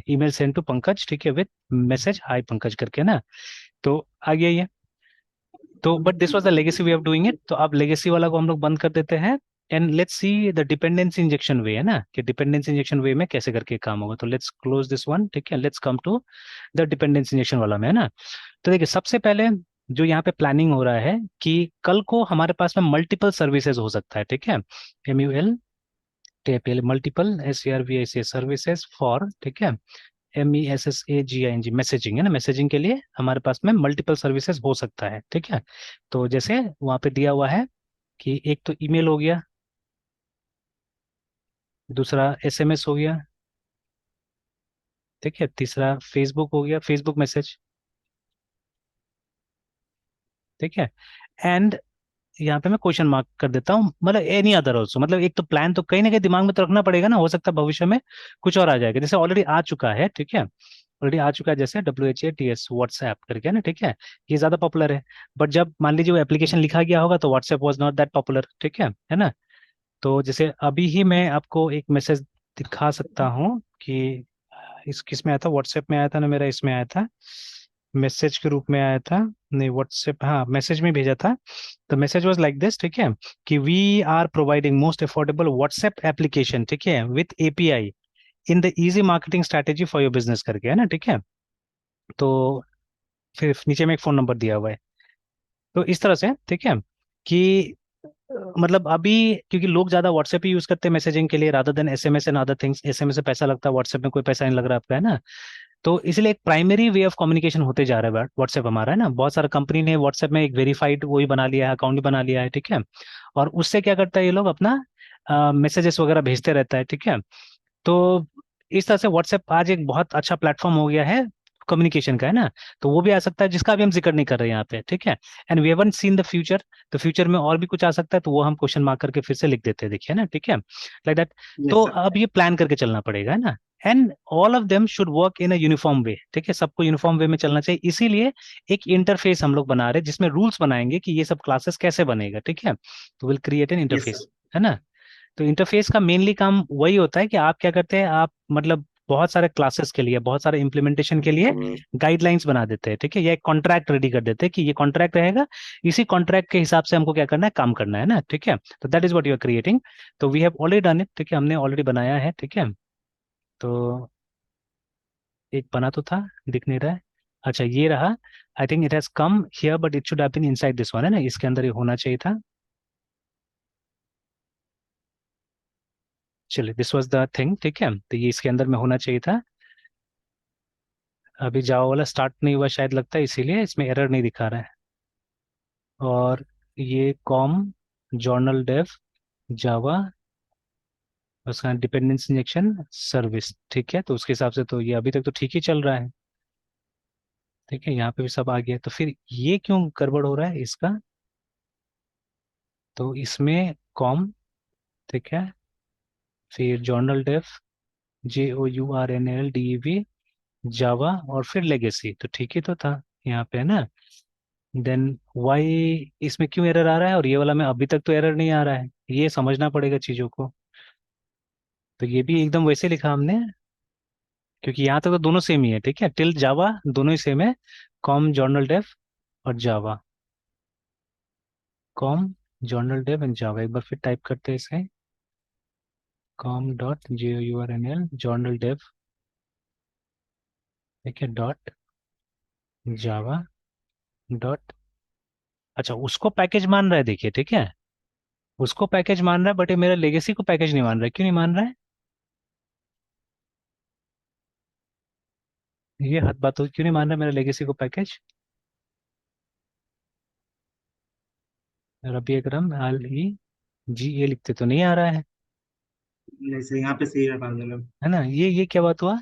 ईमेल सेंड टू पंकज, ठीक है, विद मैसेज हाई पंकज करके ना, तो आ गया ये। तो but this was the legacy way of doing it, तो अब लेगेसी वाला को हम लोग बंद कर देते हैं, and let's see the dependency injection way, है ना, कि डिपेंडेंसी इंजेक्शन वे में कैसे करके काम होगा। तो लेट्स क्लोज दिस वन, ठीक है, let's come to the dependency injection वाला में, है ना। तो देखिए, सबसे पहले जो यहाँ पे प्लानिंग हो रहा है कि कल को हमारे पास में मल्टीपल सर्विसेज हो सकता है, ठीक है, MUL TAPL, multiple SERVIS services for, ठीक है, MESSAGING मैसेजिंग, है ना, मैसेजिंग के लिए हमारे पास में मल्टीपल सर्विसेज हो सकता है, ठीक है। तो जैसे वहाँ पे दिया हुआ है कि एक तो ईमेल हो गया, दूसरा एसएमएस हो गया, ठीक है, तीसरा फेसबुक हो गया, फेसबुक मैसेज, ठीक है। एंड यहाँ पे मैं क्वेश्चन मार्क कर देता हूँ, मतलब एनी अदर ऑल्सो, मतलब एक तो प्लान तो कहीं ना कहीं दिमाग में तो रखना पड़ेगा ना, हो सकता है भविष्य में कुछ और आ जाएगा, जैसे ऑलरेडी आ चुका है, ठीक है, ऑलरेडी आ चुका है, जैसे WHATS व्हाट्सएप करके ना, ठीक है, ये ज्यादा पॉपुलर है। बट जब मान लीजिए वो एप्लीकेशन लिखा गया होगा तो WhatsApp was not that popular, ठीक है ना। तो जैसे अभी ही मैं आपको एक मैसेज दिखा सकता हूँ कि इस किस में आया था, व्हाट्सएप में आया था ना मेरा, इसमें आया था, मैसेज के रूप में आया था, नहीं व्हाट्सएप, हाँ मैसेज में भेजा था। तो मैसेज वाज लाइक दिस, ठीक है, कि we are providing most affordable WhatsApp application, ठीक है, with API in the easy marketing strategy for your business करके, है ना, ठीक है। तो फिर नीचे में एक फोन नंबर दिया हुआ है। तो इस तरह से, ठीक है, कि मतलब अभी क्योंकि लोग ज्यादा व्हाट्सएप ही यूज करते हैं मैसेजिंग के लिए rather than SMS and other things, SMS से पैसा लगता है, व्हाट्सएप में कोई पैसा नहीं लग रहा आपका, है ना। तो इसलिए एक प्राइमरी वे ऑफ कम्युनिकेशन होते जा रहा है व्हाट्सएप हमारा, है ना। बहुत सारा कंपनी ने व्हाट्सएप में एक वेरीफाइड वही बना लिया है, अकाउंट भी बना लिया है, ठीक है। और उससे क्या करता है ये लोग अपना मैसेजेस वगैरह भेजते रहता है, ठीक है। तो इस तरह से व्हाट्सएप आज एक बहुत अच्छा प्लेटफॉर्म हो गया है कम्युनिकेशन का, है ना। तो वो भी आ सकता है जिसका भी हम जिक्र नहीं कर रहे हैं यहाँ पे, ठीक है। And we haven't seen the future, तो फ्यूचर में और भी कुछ आ सकता है, तो वो हम क्वेश्चन मार्क करके फिर से लिख देते हैं, देखिए ना, ठीक है, लाइक दैट। तो यस सर। अब ये प्लान करके चलना पड़ेगा, है ना। And all of them should work in a uniform way, ठीक है, सबको यूनिफॉर्म वे में चलना चाहिए, इसीलिए एक इंटरफेस हम लोग बना रहे हैं जिसमें रूल्स बनाएंगे कि ये सब क्लासेस कैसे बनेगा, ठीक है। तो will create an yes interface, sir. है ना। तो इंटरफेस का मेनली काम वही होता है कि आप क्या करते हैं, आप मतलब बहुत सारे क्लासेस के लिए, बहुत सारे इम्प्लीमेंटेशन के लिए गाइडलाइंस बना देते हैं, ठीक है, या एक कॉन्ट्रैक्ट रेडी कर देते हैं कि ये कॉन्ट्रैक्ट रहेगा, इसी कॉन्ट्रैक्ट के हिसाब से हमको क्या करना है, काम करना है ना, ठीक है। तो that is what you are creating. तो we have already done it, ठीक है, हमने ऑलरेडी बनाया है, ठीक है। तो एक बना तो था, दिख नहीं रहा है, अच्छा ये रहा। I think it has come here but it should have been inside this one, है ना, इसके अंदर ये होना चाहिए था। चलिए दिस वाज द थिंग, ठीक है, तो ये इसके अंदर में होना चाहिए था। अभी जावा वाला स्टार्ट नहीं हुआ शायद, लगता है इसीलिए इसमें एरर नहीं दिखा रहा है। और ये कॉम जर्नल डेव जावा, उसका डिपेंडेंस इंजेक्शन सर्विस, ठीक है, तो उसके हिसाब से तो ये अभी तक तो ठीक ही चल रहा है, ठीक है, यहाँ पे भी सब आ गया। तो फिर ये क्यों गड़बड़ हो रहा है इसका, तो इसमें कॉम, ठीक है, फिर जर्नल डेव JOURNLDEV जावा, और फिर लेगेसी, तो ठीक ही तो था यहाँ पे, है ना। देन वाई इसमें क्यों एरर आ रहा है, और ये वाला में अभी तक तो एरर नहीं आ रहा है, ये समझना पड़ेगा चीजों को। तो ये भी एकदम वैसे लिखा हमने, क्योंकि यहाँ तक तो दोनों सेम ही है, ठीक है, टिल जावा दोनों ही सेम है, कॉम जर्नल डेव और जावा, कॉम जर्नल डेव एंड जावा, एक बार फिर टाइप करते हैं इसे, com.journal जर्नल डेव, ठीक है, डॉट जावा डॉट, अच्छा उसको पैकेज मान रहा है, देखिए, ठीक है, उसको पैकेज मान रहा है, बट ये मेरा लेगेसी को पैकेज नहीं मान रहा है, क्यों नहीं मान रहा है, ये हद बात हो, क्यों नहीं मान रहा है मेरा लेगेसी को पैकेज। रबी अकरम LEGA लिखते तो नहीं आ रहा नहीं सर, यहाँ पे सही रखा मतलब। है ना, ये क्या बात हुआ,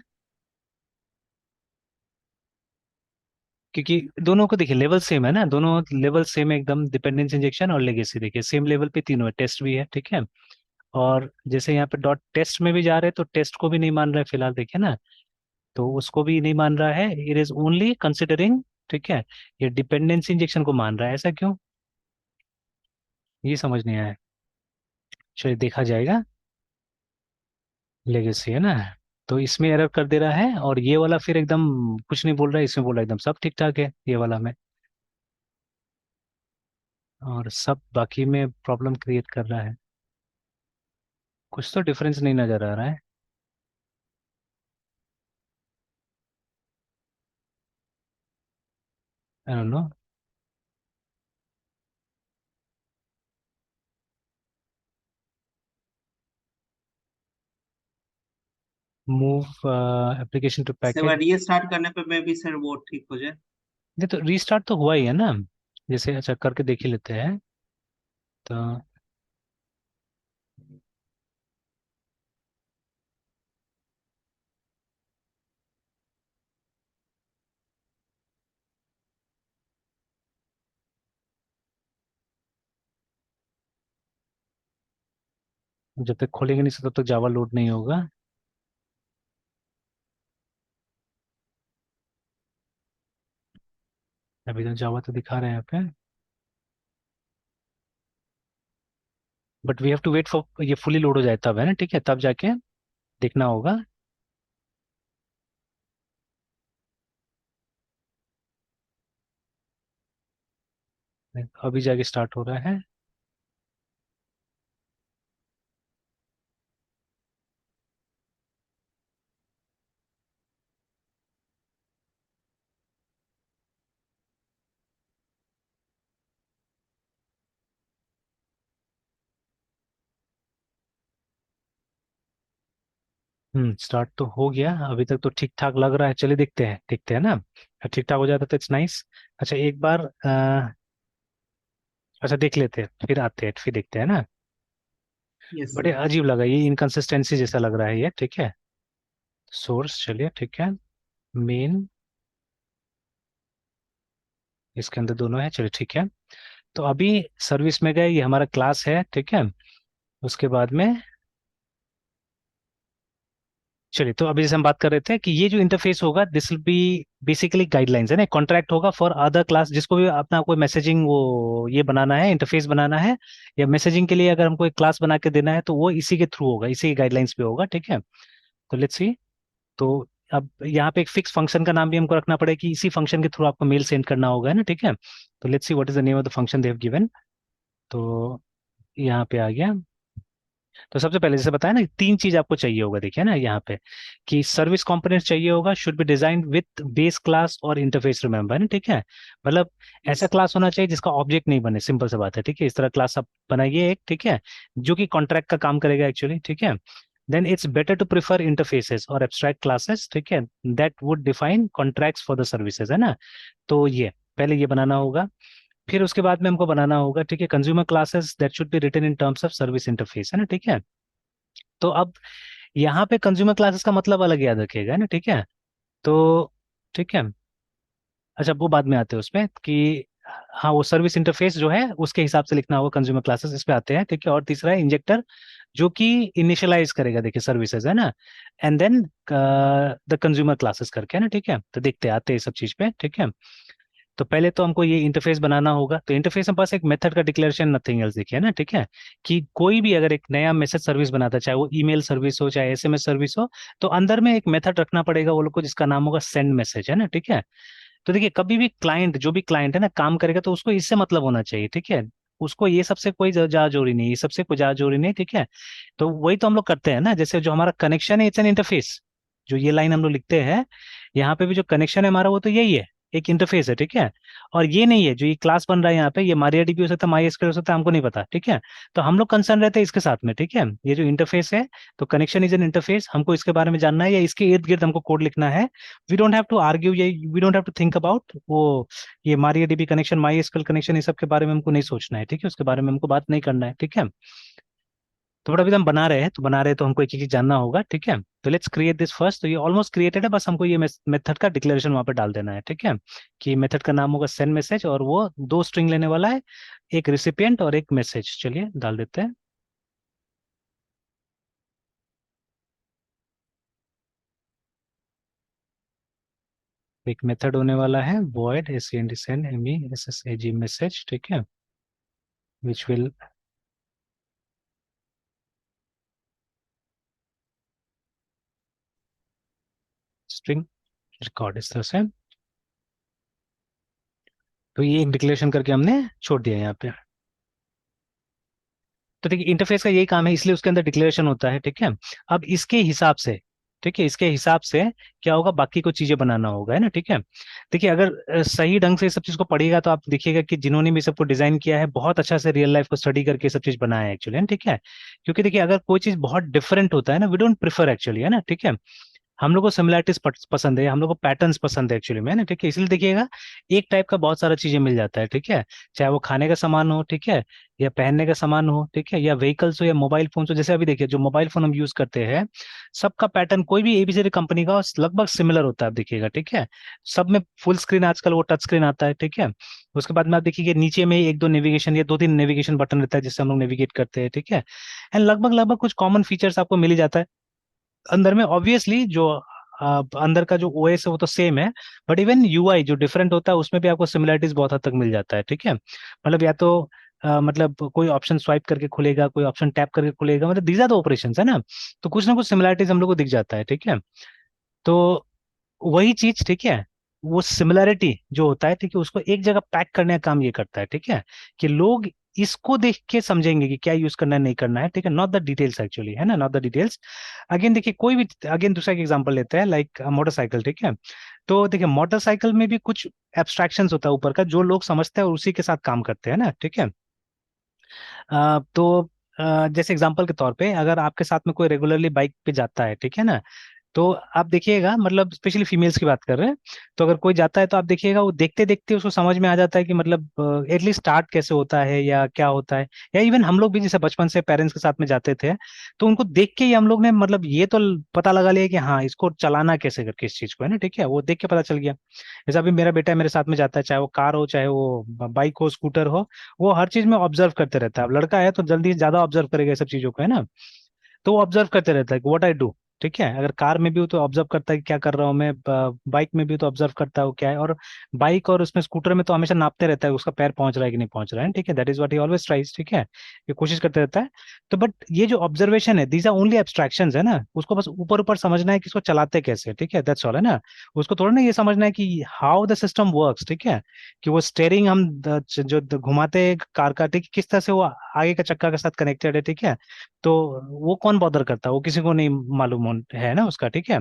क्योंकि दोनों को देखिए लेवल सेम है ना, दोनों लेवल सेम है एकदम, डिपेंडेंस इंजेक्शन और लेगेसी देखिए सेम लेवल पे तीनों है, टेस्ट भी है, ठीक है। और जैसे यहाँ पे डॉट टेस्ट में भी जा रहे हैं तो टेस्ट को भी नहीं मान रहा है फिलहाल, देखिए ना, तो उसको भी नहीं मान रहा है, इट इज ओनली कंसिडरिंग, ठीक है, ये डिपेंडेंसी इंजेक्शन को मान रहा है, ऐसा क्यों, ये समझ नहीं आया, चलिए देखा जाएगा। लेगेसी है ना, तो इसमें एरर कर दे रहा है, और ये वाला फिर एकदम कुछ नहीं बोल रहा है, इसमें बोल रहा है एकदम सब ठीक ठाक है ये वाला में, और सब बाकी में प्रॉब्लम क्रिएट कर रहा है, कुछ तो डिफरेंस नहीं नजर आ रहा है, I don't know. Move application to एक बार पैकेज, रीस्टार्ट करने पे मैं भी सर वो ठीक हो जाए। ये तो रीस्टार्ट तो हुआ ही है ना, जैसे अच्छा करके देख ही लेते हैं, तो जब तक खोलेंगे नहीं तब तक जावा लोड नहीं होगा। अभी तो जावा तो दिखा रहे हैं यहाँ पे, but we have to wait for ये फुली लोड हो जाए तब, है ना, ठीक है, तब जाके देखना होगा। अभी जाके स्टार्ट हो रहा है। स्टार्ट तो हो गया, अभी तक तो ठीक ठाक लग रहा है, चलिए देखते हैं ना, ठीक ठाक हो जाता तो इट्स नाइस। अच्छा एक बार अच्छा देख लेते हैं, फिर आते हैं, फिर देखते हैं ना। यस बड़े सर। अजीब लगा, ये इनकंसिस्टेंसी जैसा लग रहा है ये, ठीक है। सोर्स चलिए ठीक है, मेन इसके अंदर दोनों है, चलिए ठीक है। तो अभी सर्विस में गए, ये हमारा क्लास है, ठीक है। उसके बाद में चलिए, तो अभी जैसे हम बात कर रहे थे कि ये जो इंटरफेस होगा this will be basically guidelines, है ना, कॉन्ट्रैक्ट होगा फॉर अदर क्लास, जिसको भी अपना कोई मैसेजिंग वो ये बनाना है, इंटरफेस बनाना है, या मैसेजिंग के लिए अगर हमको एक क्लास बना के देना है तो वो इसी के थ्रू होगा, इसी के गाइडलाइंस पे होगा, ठीक है। तो लेट्स सी। तो अब यहाँ पे एक फिक्स फंक्शन का नाम भी हमको रखना पड़ेगा कि इसी फंक्शन के थ्रू आपको मेल सेंड करना होगा, है ना, ठीक है। तो let's see what is the name of the function they have given. तो यहाँ पे आ गया। तो सबसे पहले जैसे बताया ना, तीन चीज आपको चाहिए होगा, देखिए ना यहाँ पे, कि सर्विस कंपोनेंट चाहिए होगा, should be designed with base class और इंटरफेस, रिमेंबर, है ना, ठीक है। मतलब ऐसा यस। क्लास होना चाहिए जिसका ऑब्जेक्ट नहीं बने, सिंपल सा बात है, ठीक है, इस तरह क्लास आप बनाइए एक, ठीक है, जो कि कॉन्ट्रैक्ट का काम करेगा एक्चुअली, ठीक है। Then it's better to prefer interfaces और एब्स्ट्रैक्ट क्लासेस, ठीक है, that would define contracts for the services, है ना। तो ये पहले ये बनाना होगा, फिर उसके बाद में हमको बनाना होगा, ठीक है, consumer classes that should be written in terms of service interface, है ना, ठीक है। तो अब यहाँ पे कंज्यूमर क्लासेस का मतलब अलग याद रखिएगा, है ना, ठीक है। तो ठीक है। अच्छा वो बाद में आते हैं उसमें कि हाँ, वो सर्विस इंटरफेस जो है उसके हिसाब से लिखना होगा कंज्यूमर क्लासेस, इस पे आते हैं, ठीक है। और तीसरा है इंजेक्टर, जो कि इनिशियलाइज करेगा, देखिए, सर्विसेज, है ना, and then the consumer classes करके, है ना, ठीक है। तो देखते हैं, आते हैं सब चीज पे, ठीक है। तो पहले तो हमको ये इंटरफेस बनाना होगा, तो इंटरफेस में बस एक मेथड का डिक्लेरेशन, नथिंग एल्स, देखिए ना, ठीक है। कि कोई भी अगर एक नया मैसेज सर्विस बनाता है, चाहे वो ईमेल सर्विस हो चाहे एसएमएस सर्विस हो, तो अंदर में एक मेथड रखना पड़ेगा वो लोग को, जिसका नाम होगा सेंड मैसेज, है ना, ठीक है। तो देखिए, कभी भी क्लाइंट, जो भी क्लाइंट है ना काम करेगा, तो उसको इससे मतलब होना चाहिए, ठीक है। उसको ये सबसे कोई जा जोड़ी नहीं, ये सबसे कोई जा जोड़ी नहीं, ठीक है। तो वही तो हम लोग करते हैं ना, जैसे जो हमारा कनेक्शन है इट्स एन इंटरफेस, जो ये लाइन हम लोग लिखते हैं, यहाँ पे भी जो कनेक्शन है हमारा वो तो यही है, एक इंटरफेस है, ठीक है। और ये नहीं है जो ये क्लास बन रहा है यहाँ पे, ये MariaDB हो सकता है, MySQL हो सकता है, हमको नहीं पता, ठीक है। तो हम लोग कंसर्न रहते हैं इसके साथ में, ठीक है, ये जो इंटरफेस है, तो कनेक्शन इज एन इंटरफेस, हमको इसके बारे में जानना है या इसके इर्द गिर्द हमको कोड लिखना है। We don't have to argue, ये we don't have to think about वो, ये MariaDB कनेक्शन, MySQL कनेक्शन, ये सब के बारे में हमको नहीं सोचना है, ठीक है, उसके बारे में हमको बात नहीं करना है, ठीक है। तो बड़ा अभी हम बना रहे हैं, तो हमको एक एक चीज जानना होगा, ठीक है। तो लेट्स क्रिएट दिस फर्स्ट, तो ये ऑलमोस्ट क्रिएटेड है, बस हमको ये मेथड का डिक्लेरेशन वहां पे डाल देना है, ठीक है। कि मेथड का नाम होगा सेंड मैसेज, और वो दो स्ट्रिंग लेने वाला है, एक रिसिपिएंट और एक मैसेज, चलिए डाल देते हैं। एक मेथड होने वाला है void send send message message, ठीक है, विच विल स्ट्रिंग रिकॉर्ड, इस तरह से। तो ये एक डिक्लेरेशन करके हमने छोड़ दिया यहाँ पे। तो देखिए, इंटरफेस का यही काम है, इसलिए उसके अंदर डिक्लेरेशन होता है, ठीक है। अब इसके हिसाब से, ठीक है, इसके हिसाब से क्या होगा, बाकी को चीजें बनाना होगा, है ना, ठीक है। देखिए, अगर सही ढंग से इस सब चीज को पढ़िएगा तो आप देखिएगा कि जिन्होंने भी सबको डिजाइन किया है, बहुत अच्छा से रियल लाइफ को स्टडी करके सब चीज बनाया है एक्चुअली, है ना, ठीक है। क्योंकि देखिए, अगर कोई चीज बहुत डिफरेंट होता है ना, वी डोंट प्रिफर एक्चुअली, है ना, ठीक है। हम लोग को सिमिलैरिटीज पसंद है, हम लोग को पैटर्न्स पसंद है एक्चुअली में, है ना, ठीक है। इसलिए देखिएगा एक टाइप का बहुत सारा चीजें मिल जाता है, ठीक है। चाहे वो खाने का सामान हो, ठीक है, या पहनने का सामान हो, ठीक है, या व्हीकल्स हो, या मोबाइल फोन हो। जैसे अभी देखिए जो मोबाइल फोन हम यूज करते हैं, सबका पैटर्न कोई भी एबीसी कंपनी का लगभग सिमिलर होता है, आप देखिएगा, ठीक है। सब में फुल स्क्रीन आजकल वो टच स्क्रीन आता है, ठीक है। उसके बाद में आप देखिए कि नीचे में एक दो नेविगेशन या दो तीन नेविगेशन बटन रहता है जिससे हम लोग नेविगेट करते हैं, ठीक है। एंड लगभग लगभग कुछ कॉमन फीचर्स आपको मिल ही जाता है अंदर में। ऑब्वियसली जो अंदर का जो ओएस है वो तो सेम है, बट इवन यूआई जो डिफरेंट होता है उसमें भी आपको सिमिलरिटीज बहुत हद तक मिल जाता है, ठीक है। मतलब या तो मतलब कोई ऑप्शन स्वाइप करके खुलेगा, कोई ऑप्शन टैप करके खुलेगा, मतलब दीज आर द ऑपरेशंस, है ना। तो कुछ ना कुछ सिमिलरिटीज हम लोग को दिख जाता है, ठीक है। तो वही चीज, ठीक है, वो सिमिलैरिटी जो होता है, ठीक है, उसको एक जगह पैक करने का काम ये करता है, ठीक है। कि लोग इसको देख के समझेंगे कि क्या यूज करना है नहीं करना है, ठीक है, नॉट द डिटेल्स एक्चुअली, है ना, नॉट द डिटेल्स। अगेन देखिए कोई भी, अगेन दूसरा एक एग्जांपल लेते हैं, लाइक मोटरसाइकिल, ठीक है। तो देखिए मोटरसाइकिल में भी कुछ एब्स्ट्रैक्शंस होता है ऊपर का जो लोग समझते हैं और उसी के साथ काम करते हैं ना, ठीक है। तो जैसे एग्जांपल के तौर पे अगर आपके साथ में कोई रेगुलरली बाइक पे जाता है, ठीक है ना, तो आप देखिएगा, मतलब स्पेशली फीमेल्स की बात कर रहे हैं, तो अगर कोई जाता है तो आप देखिएगा वो देखते देखते उसको समझ में आ जाता है कि मतलब एटलीस्ट स्टार्ट कैसे होता है या क्या होता है। या इवन हम लोग भी जैसे बचपन से पेरेंट्स के साथ में जाते थे, तो उनको देख के ही हम लोग ने मतलब ये तो पता लगा लिया कि हाँ इसको चलाना कैसे करके इस चीज को, है ना, ठीक है, वो देख के पता चल गया। जैसे अभी मेरा बेटा मेरे साथ में जाता है, चाहे वो कार हो चाहे वो बाइक हो स्कूटर हो, वो हर चीज में ऑब्जर्व करते रहता है। अब लड़का है तो जल्दी ज्यादा ऑब्जर्व करेगा ये सब चीजों को, है ना। तो वो ऑब्जर्व करते रहता है कि व्हाट आई डू, ठीक है। अगर कार में भी हो तो ऑब्जर्व करता है कि क्या कर रहा हूँ मैं, बाइक में भी हो तो ऑब्जर्व करता है वो क्या है, और बाइक और उसमें स्कूटर में तो हमेशा नापते रहता है उसका पैर पहुंच रहा है कि नहीं पहुंच रहा है, ठीक है। That is what he always tries, ठीक है, ये कोशिश करते रहता है। तो बट ये जो ऑब्जर्वेशन है, दीज आर ओनली एब्स्ट्रैक्शंस, है ना, उसको बस ऊपर ऊपर समझना है कि इसको चलाते कैसे, ठीक है, दैट्स ऑल, है ना। उसको थोड़ा ना ये समझना है कि हाउ द सिस्टम वर्क्स, ठीक है। कि वो स्टेयरिंग हम घुमाते हैं कार का, ठीक है, किस तरह से वो आगे का चक्का के साथ कनेक्टेड है, ठीक है। तो वो कौन बॉदर करता है, वो किसी को नहीं मालूम है ना उसका, ठीक है।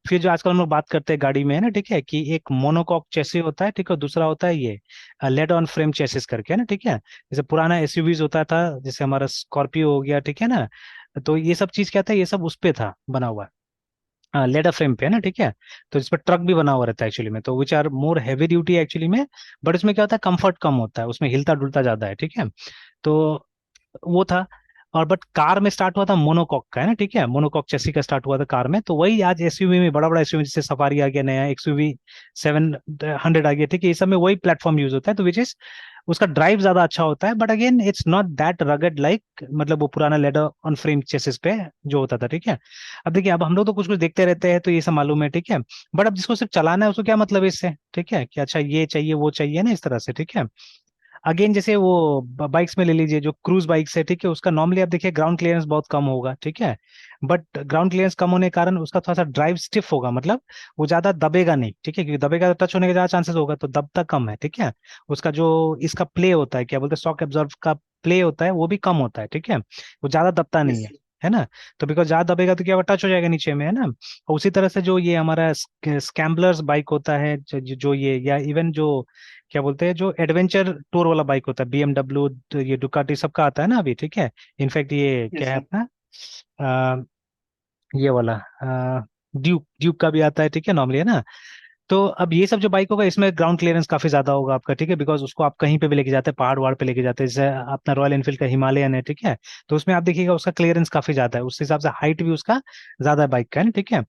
फिर जो आजकल हम लोग बात करते हैं गाड़ी में, है ना, ठीक है, कि एक मोनोकॉक चेसी होता है, ठीक है, और दूसरा होता है ये लेड ऑन फ्रेम चेसिस करके, है ना, ठीक है। जैसे पुराना एसयूवीज होता था, जैसे हमारा स्कॉर्पियो हो गया, ठीक है ना। तो ये सब चीज क्या था, ये सब उस पे था बना हुआ, लेडर फ्रेम पे, है ना, ठीक है। तो इस पर ट्रक भी बना हुआ रहता है एक्चुअली में, तो which are more heavy duty actually में। बट इसमें क्या होता है, कंफर्ट कम होता है, उसमें हिलता डुलता ज्यादा है, ठीक है। तो वो था। और बट कार में स्टार्ट हुआ था मोनोकॉक का, है ना, ठीक है, मोनोकॉक चेसी का स्टार्ट हुआ था कार में। तो वही आज एसयूवी में बड़ा बड़ा एसयूवी जैसे सफारी आ गया, नया एक्सयूवी 700 आ गया, ठीक है, ये सब में वही प्लेटफॉर्म यूज होता है, तो विच इज उसका ड्राइव ज्यादा अच्छा होता है। But again it's not that rugged like मतलब वो पुराना लेदर ऑन फ्रेम चेसिस पे जो होता था, ठीक है। अब देखिए अब हम लोग तो कुछ कुछ देखते रहते हैं तो ये सब मालूम है, ठीक है। बट अब जिसको सिर्फ चलाना है उसको क्या मतलब है इससे, ठीक है, कि अच्छा ये चाहिए वो चाहिए ना, इस तरह से, ठीक है। अगेन जैसे वो बाइक्स में ले लीजिए जो क्रूज बाइक्स है, ठीक है, उसका नॉर्मली आप देखिए ग्राउंड क्लियरेंस बहुत कम होगा, ठीक है। बट ग्राउंड क्लियरेंस कम होने के कारण उसका थोड़ा सा ड्राइव स्टिफ होगा, मतलब वो ज्यादा दबेगा नहीं, ठीक है, क्योंकि दबेगा तो टच होने के ज्यादा चांसेस होगा, तो दबता कम है, ठीक है। उसका जो इसका प्ले होता है, क्या बोलते हैं, शॉक एब्जॉर्ब का प्ले होता है, वो भी कम होता है, ठीक है, वो ज्यादा दबता नहीं यस है ना। तो बिकॉज ज्यादा दबेगा तो क्या होगा, टच हो जाएगा नीचे में, है ना। और उसी तरह से जो ये हमारा स्कैम्बलर्स बाइक होता है, जो ये, या इवन जो क्या बोलते हैं, जो एडवेंचर टूर वाला बाइक होता है, बीएमडब्ल्यू, ये डुकाटी सबका आता है ना अभी, ठीक है। इनफैक्ट ये क्या यस है अपना ये वाला ड्यूक ड्यूक का भी आता है, ठीक है, नॉर्मली, है ना। तो अब ये सब जो बाइक होगा इसमें ग्राउंड क्लियरेंस काफी ज्यादा होगा आपका, ठीक है, बिकॉज उसको आप कहीं पे भी लेके जाते हैं, पहाड़ वहाड़ पे लेके जाते हैं, जैसे अपना रॉयल एनफील्ड का हिमालयन है, ठीक है। तो उसमें आप देखिएगा उसका क्लियरेंस काफी ज्यादा है, उस हिसाब से हाइट भी उसका ज्यादा है बाइक का, है ना, ठीक है।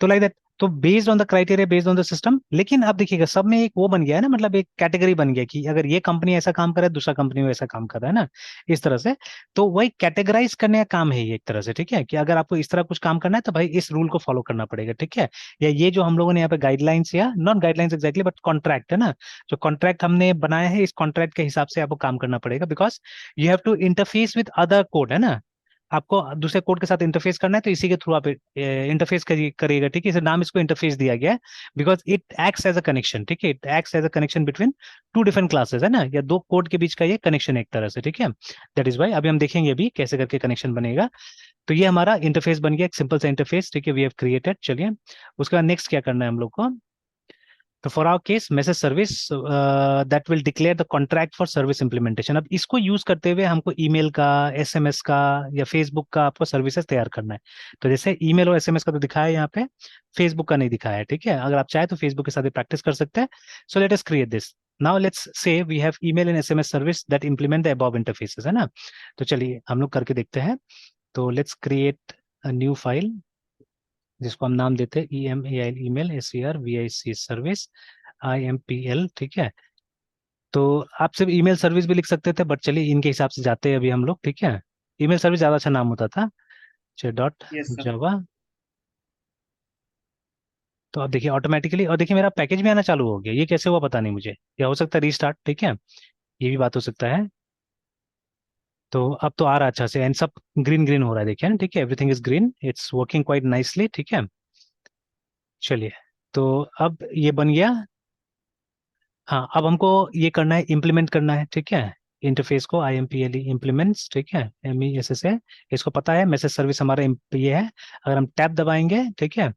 तो लाइक दैट, तो based on the criteria, based on the system, लेकिन अब देखिएगा सब में एक वो बन गया है ना, मतलब एक कैटेगरी बन गया कि अगर ये कंपनी ऐसा काम कर रहा है दूसरा कंपनी वैसा काम कर रहा है ना, इस तरह से। तो वही कैटेगराइज करने का काम है ये एक तरह से, ठीक है, कि अगर आपको इस तरह कुछ काम करना है तो भाई इस रूल को फॉलो करना पड़ेगा, ठीक है। या ये जो हम लोगों ने यहाँ पे गाइडलाइंस, या not guidelines exactly but contract है ना, जो कॉन्ट्रैक्ट हमने बनाया है, इस कॉन्ट्रैक्ट के हिसाब से आपको काम करना पड़ेगा, because you have to interface with other code, है ना। आपको दूसरे कोड के साथ इंटरफेस करना है तो इसी के थ्रू आप इंटरफेस करिएगा, ठीक है, इसे नाम इसको इंटरफेस दिया गया है, because it acts as a connection, ठीक है, it acts as a connection between two different classes, है ना, या दो कोड के बीच का ये कनेक्शन एक तरह से, ठीक है। दैट इज वाई अभी हम देखेंगे अभी कैसे करके कनेक्शन बनेगा। तो ये हमारा इंटरफेस बन गया, एक सिंपल सा इंटरफेस, ठीक है, वी हैव क्रिएटेड। चलिए उसके बाद नेक्स्ट क्या करना है हम लोग को, तो for our case message service that will declare the contract for service implementation. अब इसको यूज करते हुए हमको ईमेल का, एसएमएस का या फेसबुक का आपको सर्विसेज तैयार करना है। तो जैसे ईमेल और एसएमएस का तो दिखाया है यहाँ पे, फेसबुक का नहीं दिखाया है, ठीक है। अगर आप चाहे तो फेसबुक के साथ भी प्रैक्टिस कर सकते हैं। So let us create this. Now let's say we have email and SMS service that implement the above interfaces, है ना। तो चलिए हम लोग करके देखते हैं। तो let's create a new file जिसको हम नाम देते हैं email, email, SERVIC service, IMPL, ठीक है। तो आप सिर्फ ईमेल सर्विस भी लिख सकते थे, बट चलिए इनके हिसाब से जाते हैं अभी हम लोग, ठीक है। ईमेल सर्विस ज्यादा अच्छा नाम होता था। चलिए डॉट यस सर। जावा। तो अब देखिए ऑटोमेटिकली, और देखिए मेरा पैकेज भी आना चालू हो गया। ये कैसे हुआ पता नहीं मुझे, या हो सकता है रीस्टार्ट, ठीक है। ये भी बात हो सकता है। तो अब तो आ रहा है अच्छा से, एंड सब ग्रीन ग्रीन हो रहा है, देखिए ना, ठीक है। Everything is green, it's working quite nicely, ठीक है। चलिए, तो अब ये बन गया। हाँ, अब हमको ये करना है, इम्प्लीमेंट करना है, ठीक है। इंटरफेस को IMPLE इम्प्लीमेंट्स, ठीक है, MESS है। इसको पता है मैसेज सर्विस हमारा ये है। अगर हम टैब दबाएंगे, ठीक है,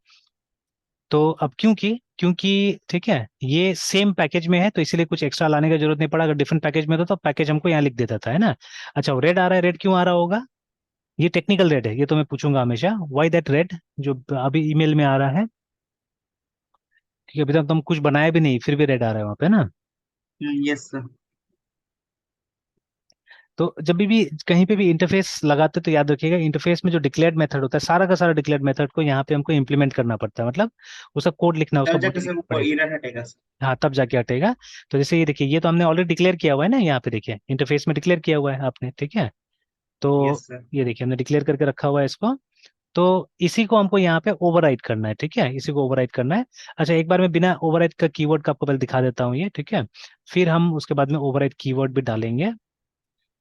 तो अब क्योंकि क्योंकि ठीक है ये सेम पैकेज में है, तो इसीलिए कुछ एक्स्ट्रा लाने की जरूरत नहीं पड़ा। अगर डिफरेंट पैकेज में होता तो पैकेज हमको यहाँ लिख देता था, है ना। अच्छा, वो रेड आ रहा है, रेड क्यों आ रहा होगा? ये टेक्निकल रेड है, ये तो मैं पूछूंगा हमेशा, व्हाई दैट रेड जो अभी ईमेल में आ रहा है, क्योंकि अभी तक तो हम कुछ बनाया भी नहीं, फिर भी रेड आ रहा है वहाँ पे ना। Yes sir. तो जब भी कहीं पे भी इंटरफेस लगाते तो याद रखिएगा, इंटरफेस में जो डिक्लेयर्ड मेथड होता है, सारा का सारा डिक्लेयर्ड मेथड को यहाँ पे हमको इंप्लीमेंट करना पड़ता है, मतलब उसका कोड लिखना, उसका तब बॉडी जाके सर लिखना वो पड़ेगा। एरर हटेगा सर। हाँ, तब जाके हटेगा। तो जैसे ये देखिए, ये तो हमने ऑलरेडी डिक्लेयर किया हुआ है ना, यहाँ पे देखिए इंटरफेस में डिक्लेयर किया हुआ है आपने, ठीक है। यस तो सर। ये देखिए हमने डिक्लेयर करके रखा हुआ है इसको। तो इसी को हमको यहाँ पे ओवरराइट करना है, ठीक है, इसी को ओवरराइट करना है। अच्छा, एक बार मैं बिना ओवरराइट का कीवर्ड का आपको पहले दिखा देता हूँ ये, ठीक है। फिर हम उसके बाद में ओवरराइट कीवर्ड भी डालेंगे।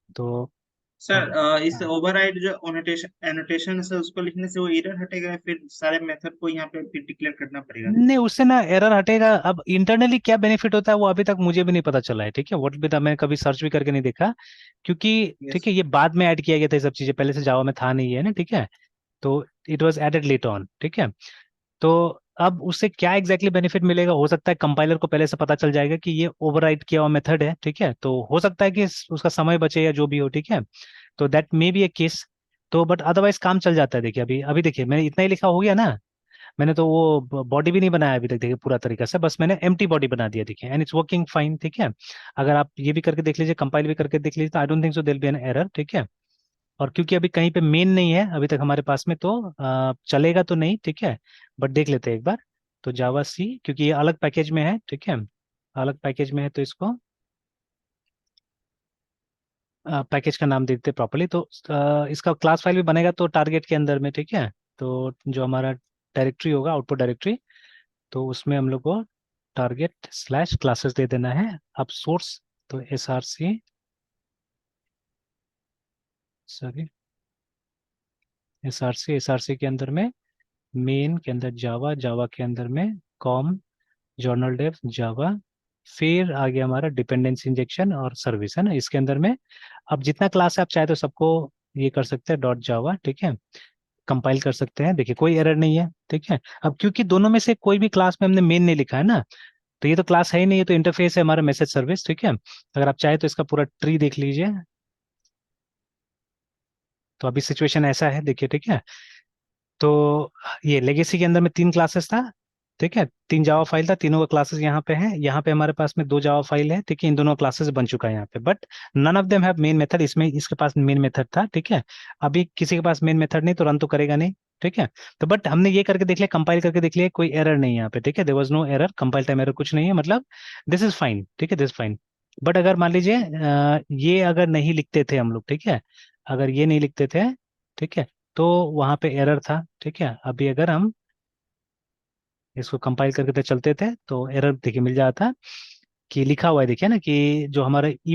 तो सर अब इस ओवरराइड जो एनोटेशन एनोटेशन है सर, उसको लिखने से वो एरर हटेगा या फिर सारे मेथड को यहाँ पे फिर डिक्लेयर करना पड़ेगा? नहीं, उससे ना एरर हटेगा। अब इंटरनली क्या बेनिफिट होता है वो अभी तक मुझे भी नहीं पता चला है, ठीक है। व्हाट भी था, मैंने कभी सर्च भी करके नहीं देखा, क्योंकि ठीक यस। है ये बाद में ऐड किया गया था, ये सब चीजें पहले से जावा में था नहीं है ना, ठीक है। तो it was added late on, ठीक है। तो अब उससे क्या एग्जैक्टली बेनिफिट मिलेगा, हो सकता है कंपाइलर को पहले से पता चल जाएगा कि ये ओवरराइट किया हुआ मेथड है, ठीक है। तो हो सकता है कि उसका समय बचे या जो भी हो, ठीक है। तो that may be A case. तो बट अदरवाइज काम चल जाता है। देखिए अभी अभी देखिए मैंने इतना ही लिखा हो गया ना। मैंने तो वो बॉडी भी नहीं बनाया अभी तक, देखिए पूरा तरीका से, बस मैंने एम्प्टी बॉडी बना दिया, देखिए, एंड इट्स वर्किंग फाइन, ठीक है। अगर आप ये भी करके देख लीजिए, कंपाइल भी करके देख लीजिए, तो I don't think so there be an error, ठीक है। और क्योंकि अभी कहीं पे मेन नहीं है अभी तक हमारे पास में, तो चलेगा तो नहीं, ठीक है। बट देख लेते हैं एक बार। तो जावा सी, क्योंकि ये अलग पैकेज में है, ठीक है, अलग पैकेज में है, तो इसको पैकेज का नाम दे देते प्रॉपर्ली। तो इसका क्लास फाइल भी बनेगा तो टारगेट के अंदर में, ठीक है। तो जो हमारा डायरेक्टरी होगा, आउटपुट डायरेक्टरी, तो उसमें हम लोग को टारगेट स्लैश क्लासेस दे देना है। अब सोर्स, तो SRC, sorry, S R C के अंदर में, मेन के अंदर जावा, जावा के अंदर में कॉम, जर्नल डेव जावा, फिर आ गया हमारा डिपेंडेंसी इंजेक्शन और सर्विस, है ना, इसके अंदर में। अब जितना क्लास है आप चाहे तो सबको ये कर सकते हैं डॉट जावा, ठीक है। कंपाइल कर सकते हैं, देखिए कोई एरर नहीं है, ठीक है। अब क्योंकि दोनों में से कोई भी क्लास में हमने मेन नहीं लिखा है ना, तो ये तो क्लास है ही नहीं, ये तो इंटरफेस है हमारा मैसेज सर्विस, ठीक है। अगर आप चाहे तो इसका पूरा ट्री देख लीजिए। तो अभी सिचुएशन ऐसा है, देखिए, ठीक है। तो ये लेगेसी के अंदर में 3 क्लासेस था, ठीक है, 3 जावा फाइल था, तीनों का क्लासेस यहाँ पे है। यहाँ पे हमारे पास में 2 जावा फाइल है, ठीक है, इन दोनों क्लासेस बन चुका है यहाँ पे, but none of them have main method. इसमें इसके पास मेन मेथड था, ठीक है। अभी किसी के पास मेन मेथड नहीं, तो रन तो करेगा नहीं, ठीक है। तो बट हमने ये करके देख लिया, कंपाइल करके देख लिया, कोई एरर नहीं है यहाँ पे, ठीक है। There was no error, compile time error कुछ नहीं है, मतलब दिस इज फाइन, ठीक है, दिस फाइन। बट अगर मान लीजिए ये अगर नहीं लिखते थे हम लोग, ठीक है, अगर ये नहीं लिखते थे, ठीक है, तो वहां पे एरर था, ठीक है। अभी अगर हम इसको कंपाइल करके तो चलते थे, तो एरर देखिए मिल जाता कि लिखा हुआ है, देखिए ना, कि जो हमारा ईमेल